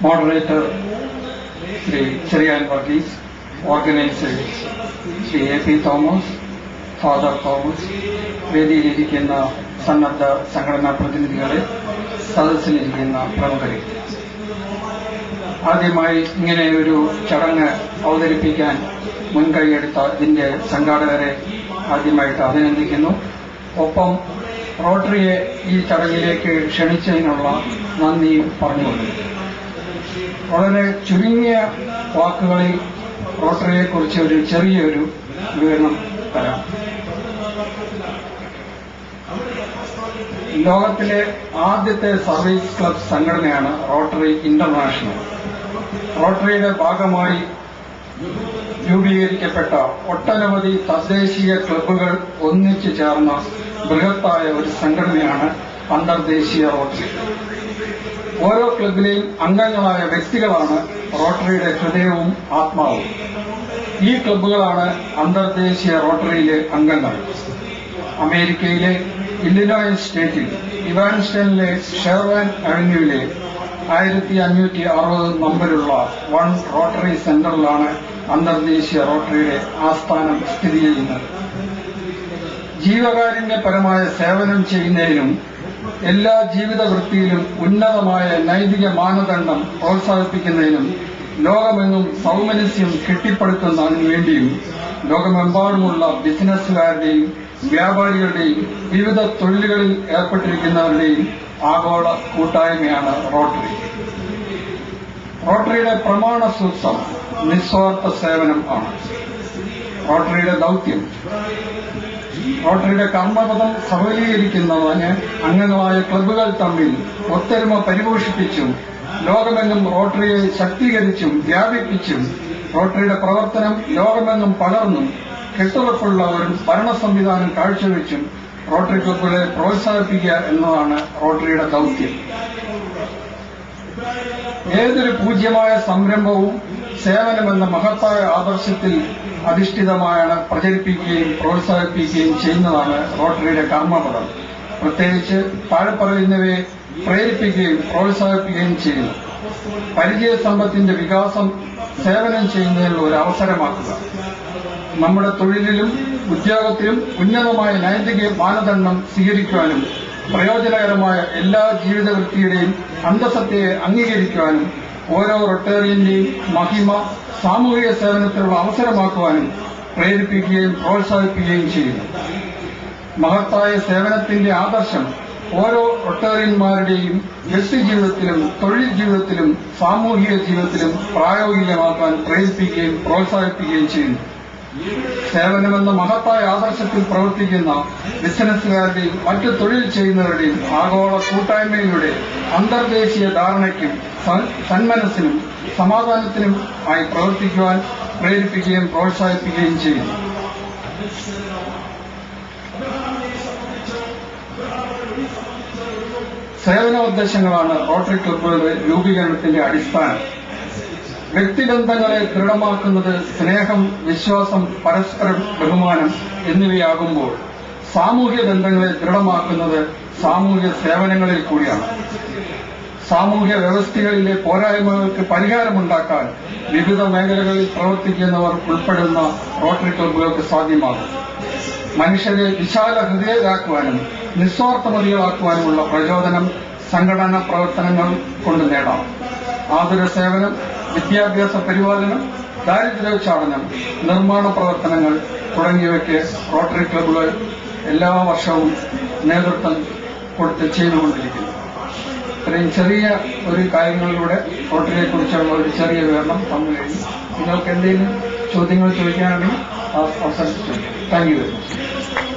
moderator Sri Cheriyan Varghese, organizer Sri A.P. Thomas, Father Thomas, വേദിയിലിരിക്കുന്ന സന്നദ്ധ സംഘടനാ പ്രതിനിധികളെ, സദസ്സിലിരിക്കുന്ന പ്രമുഖരെ, ആദ്യമായി ഇങ്ങനെ ഒരു ചടങ്ങ് അവതരിപ്പിക്കാൻ മുൻകൈയെടുത്ത ഇതിന്റെ സംഘാടകരെ ആദ്യമായിട്ട് അഭിനന്ദിക്കുന്നു. ഒപ്പം റോട്ടറിയെ ഈ ചടങ്ങിലേക്ക് ക്ഷണിച്ചതിനുള്ള നന്ദിയും പറഞ്ഞുകൊള്ളുന്നു. വളരെ ചുരുങ്ങിയ വാക്കുകളിൽ റോട്ടറിയെക്കുറിച്ച് ഒരു ചെറിയൊരു വിവരണം തരാം. ലോകത്തിലെ ആദ്യത്തെ സർവീസ് ക്ലബ് സംഘടനയാണ് റോട്ടറി ഇന്റർനാഷണൽ. റോട്ടറിയുടെ ഭാഗമായി രൂപീകരിക്കപ്പെട്ട ഒട്ടനവധി തദ്ദേശീയ ക്ലബ്ബുകൾ ഒന്നിച്ചു ചേർന്ന ബൃഹത്തായ ഒരു സംഘടനയാണ് അന്തർദേശീയ റോട്ടറി. ഓരോ ക്ലബിലെയും അംഗങ്ങളായ വ്യക്തികളാണ് റോട്ടറിയുടെ ഹൃദയവും ആത്മാവും. ഈ ക്ലബ്ബുകളാണ് അന്തർദേശീയ റോട്ടറിയിലെ അംഗങ്ങൾ. അമേരിക്കയിലെ ഇല്ലിനോയ്സ് സ്റ്റേറ്റിൽ ഇവാൻസ്റ്റണിലെ ഷെർവാൻ അവന്യൂവിലെ 1560 നമ്പറുള്ള വൺ റോട്ടറി സെന്ററിലാണ് അന്തർദേശീയ റോട്ടറിയുടെ ആസ്ഥാനം സ്ഥിതി ചെയ്യുന്നത്. ജീവകാരുണ്യപരമായ സേവനം ചെയ്യുന്നതിനും എല്ലാ ജീവിത വൃത്തിയിലും ഉന്നതമായ നൈതിക മാനദണ്ഡം പ്രോത്സാഹിപ്പിക്കുന്നതിനും ലോകമെങ്ങും സൗമനസ്യം കെട്ടിപ്പടുക്കുന്നതിനു വേണ്ടിയും ലോകമെമ്പാടുമുള്ള ബിസിനസ്സുകാരുടെയും വ്യാപാരികളുടെയും വിവിധ തൊഴിലുകളിൽ ഏർപ്പെട്ടിരിക്കുന്നവരുടെയും ആഗോള കൂട്ടായ്മയാണ് റോട്ടറി. റോട്ടറിയുടെ പ്രമാണ സൂത്രം നിസ്വാർത്ഥ സേവനം ആണ്. റോട്ടറിയുടെ ദൌത്യം റോട്ടറിയുടെ കർമ്മപദം സഫലീകരിക്കുന്നതിന് അംഗങ്ങളായ ക്ലബ്ബുകൾ തമ്മിൽ ഒത്തൊരുമ പരിപോഷിപ്പിച്ചും ലോകമെങ്ങും റോട്ടറിയെ ശക്തീകരിച്ചും വ്യാപിപ്പിച്ചും റോട്ടറിയുടെ പ്രവർത്തനം ലോകമെങ്ങും പകർന്നും കെട്ടുറപ്പുള്ള ഒരു ഭരണ സംവിധാനം കാഴ്ചവെച്ചും റോട്ടറി ക്ലബ്ബുകളെ പ്രോത്സാഹിപ്പിക്കുക എന്നതാണ് റോട്ടറിയുടെ ദൌത്യം. ഏതൊരു പൂജ്യമായ സംരംഭവും സേവനമെന്ന മഹത്തായ ആദർശത്തിൽ അധിഷ്ഠിതമായാണ് പ്രചരിപ്പിക്കുകയും പ്രോത്സാഹിപ്പിക്കുകയും ചെയ്യുന്നതാണ് റോട്ടറിയുടെ കർമ്മപദം. പ്രത്യേകിച്ച് താഴെ പറയുന്നവയെ പ്രേരിപ്പിക്കുകയും പ്രോത്സാഹിപ്പിക്കുകയും ചെയ്യുന്നു. പരിചയ സമ്പത്തിന്റെ വികാസം സേവനം ചെയ്യുന്നതിനുള്ള ഒരു അവസരമാക്കുക. നമ്മുടെ തൊഴിലിലും ഉദ്യോഗത്തിലും ഉന്നതമായ നൈതിക മാനദണ്ഡം സ്വീകരിക്കുവാനും പ്രയോജനകരമായ എല്ലാ ജീവിതവൃത്തിയുടെയും അന്തസത്തയെ അംഗീകരിക്കുവാനും ഓരോ റൊട്ടേറിയന്റെയും മഹിമ സാമൂഹിക സേവനത്തിനുള്ള അവസരമാക്കുവാനും പ്രേരിപ്പിക്കുകയും പ്രോത്സാഹിപ്പിക്കുകയും ചെയ്യുന്നു. മഹത്തായ സേവനത്തിന്റെ ആദർശം ഓരോ റൊട്ടേറിയന്മാരുടെയും വ്യക്തിജീവിതത്തിലും തൊഴിൽ ജീവിതത്തിലും സാമൂഹിക ജീവിതത്തിലും പ്രായോഗികമാക്കാൻ പ്രേരിപ്പിക്കുകയും പ്രോത്സാഹിപ്പിക്കുകയും ചെയ്യുന്നു. സേവനമെന്ന മഹത്തായ ആദർശത്തിൽ പ്രവർത്തിക്കുന്ന ബിസിനസ്സുകാരുടെയും മറ്റു തൊഴിൽ ചെയ്യുന്നവരുടെയും ആഗോള കൂട്ടായ്മയിലൂടെ അന്തർദേശീയ ധാരണയ്ക്കും സന്മനസ്സിനും സമാധാനത്തിനും ആയി പ്രവർത്തിക്കുവാൻ പ്രേരിപ്പിക്കുകയും പ്രോത്സാഹിപ്പിക്കുകയും ചെയ്യുന്നു. സേവനോദ്ദേശങ്ങളാണ് റോട്ടറി ക്ലബ്ബുകളുടെ രൂപീകരണത്തിന്റെ അടിസ്ഥാനം. വ്യക്തിബന്ധങ്ങളെ ദൃഢമാക്കുന്നത് സ്നേഹം, വിശ്വാസം, പരസ്പര ബഹുമാനം എന്നിവയാകുമ്പോൾ സാമൂഹ്യ ബന്ധങ്ങളെ ദൃഢമാക്കുന്നത് സാമൂഹ്യ സേവനങ്ങളിൽ കൂടിയാണ്. സാമൂഹ്യ വ്യവസ്ഥകളിലെ പോരായ്മകൾക്ക് പരിഹാരമുണ്ടാക്കാൻ വിവിധ മേഖലകളിൽ പ്രവർത്തിക്കുന്നവർ ഉൾപ്പെടുന്ന റോട്ടറി ക്ലബ്ബുകൾക്ക് സാധ്യമാകും. മനുഷ്യരെ വിശാല ഹൃദയരാക്കുവാനും നിസ്വാർത്ഥമതികളാക്കുവാനുമുള്ള പ്രചോദനം സംഘടനാ പ്രവർത്തനങ്ങൾ കൊണ്ട് നേടാം. ആതുര സേവനം, വിദ്യാഭ്യാസ പരിപാലനം, ദാരിദ്ര്യോച്ചാടനം, നിർമ്മാണ പ്രവർത്തനങ്ങൾ തുടങ്ങിയവയ്ക്ക് റോട്ടറി ക്ലബ്ബുകൾ എല്ലാ വർഷവും നേതൃത്വം കൊടുത്ത് ചെയ്തുകൊണ്ടിരിക്കുന്നു. ഇത്രയും ചെറിയ ഒരു കാര്യങ്ങളിലൂടെ റോട്ടറിയെക്കുറിച്ചുള്ള ഒരു ചെറിയ വിവരണം തന്നു കഴിഞ്ഞു. നിങ്ങൾക്ക് എന്തെങ്കിലും ചോദ്യങ്ങൾ ചോദിക്കാനാണെങ്കിൽ അവസരം ചോദിക്കാം. Thank you very much.